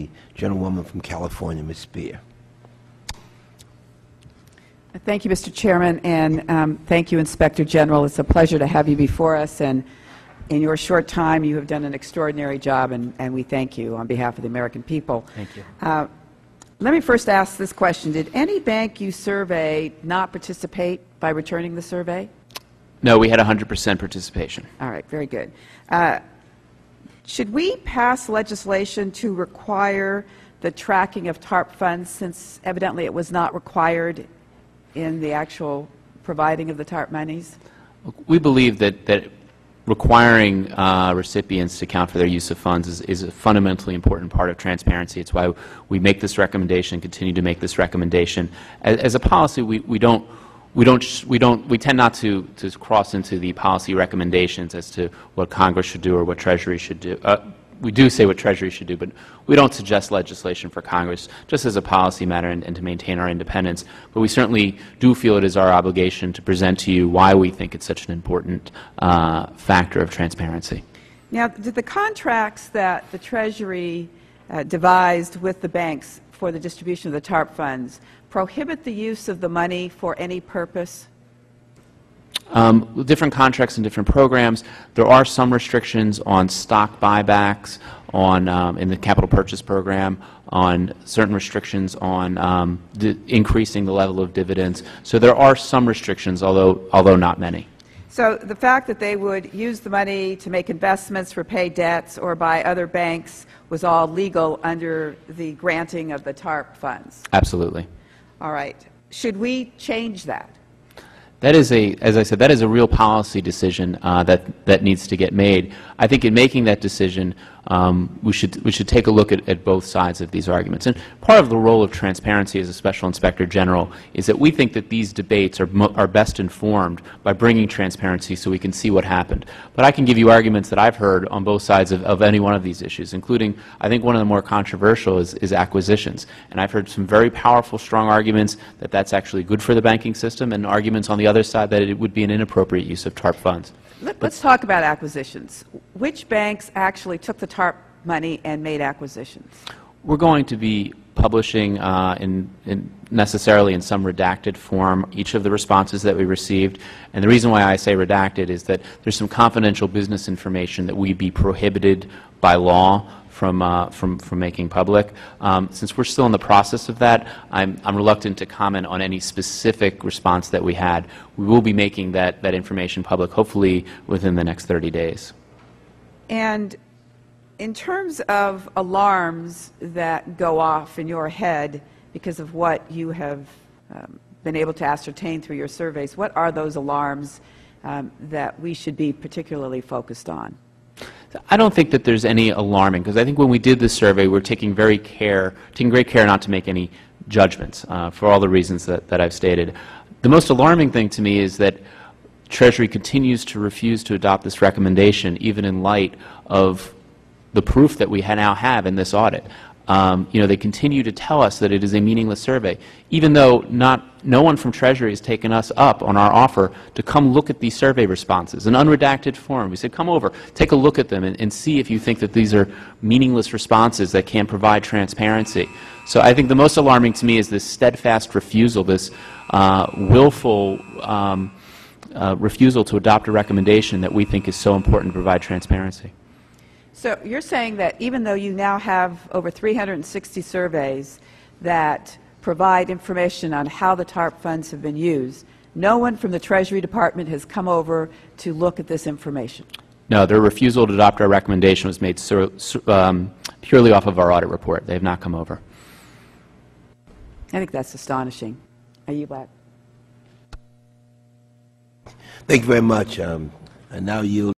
the gentlewoman from California, Ms. Speier. Thank you, Mr. Chairman, and thank you, Inspector General. It's a pleasure to have you before us, and in your short time, you have done an extraordinary job, and we thank you on behalf of the American people. Thank you. Let me first ask this question. Did any bank you surveyed not participate by returning the survey? No, we had 100% participation. All right, very good. Should we pass legislation to require the tracking of TARP funds, since evidently it was not required in the actual providing of the TARP monies? We believe that requiring recipients to account for their use of funds is a fundamentally important part of transparency. It's why we make this recommendation, continue to make this recommendation. As a policy, we tend not to cross into the policy recommendations as to what Congress should do or what Treasury should do. We do say what Treasury should do, but we don't suggest legislation for Congress just as a policy matter and to maintain our independence. But we certainly do feel it is our obligation to present to you why we think it's such an important factor of transparency. Now, did the contracts that the Treasury devised with the banks for the distribution of the TARP funds prohibit the use of the money for any purpose? Different contracts and different programs. There are some restrictions on stock buybacks, on in the capital purchase program, on certain restrictions on increasing the level of dividends. So there are some restrictions, although not many. So the fact that they would use the money to make investments, repay debts, or buy other banks was all legal under the granting of the TARP funds? Absolutely. All right. Should we change that? That is as I said, that is a real policy decision that needs to get made. I think in making that decision, we should take a look at both sides of these arguments. And part of the role of transparency as a Special Inspector General is that we think that these debates are best informed by bringing transparency so we can see what happened. But I can give you arguments that I've heard on both sides of any one of these issues, including, I think one of the more controversial is acquisitions. And I've heard some very powerful, strong arguments that that's actually good for the banking system, and arguments on the other side that it would be an inappropriate use of TARP funds. Let's talk about acquisitions. Which banks actually took the TARP money and made acquisitions? We're going to be publishing necessarily in some redacted form each of the responses that we received. And the reason why I say redacted is that there's some confidential business information that we'd be prohibited by law from making public. Since we're still in the process of that, I'm reluctant to comment on any specific response that we had. We will be making that information public, hopefully within the next 30 days. And in terms of alarms that go off in your head because of what you have been able to ascertain through your surveys, what are those alarms that we should be particularly focused on? I don't think that there's any alarming, because I think when we did this survey, we're taking great care not to make any judgments for all the reasons that I've stated. The most alarming thing to me is that Treasury continues to refuse to adopt this recommendation, even in light of the proof that we now have in this audit. They continue to tell us that it is a meaningless survey, even though no one from Treasury has taken us up on our offer to come look at these survey responses, an unredacted form. We said, come over, take a look at them, and see if you think that these are meaningless responses that can't provide transparency. So I think the most alarming to me is this steadfast refusal, this willful refusal to adopt a recommendation that we think is so important to provide transparency. So you're saying that even though you now have over 360 surveys that provide information on how the TARP funds have been used, no one from the Treasury Department has come over to look at this information? No, their refusal to adopt our recommendation was made purely off of our audit report. They have not come over. I think that's astonishing. Are you back? Thank you very much. And now you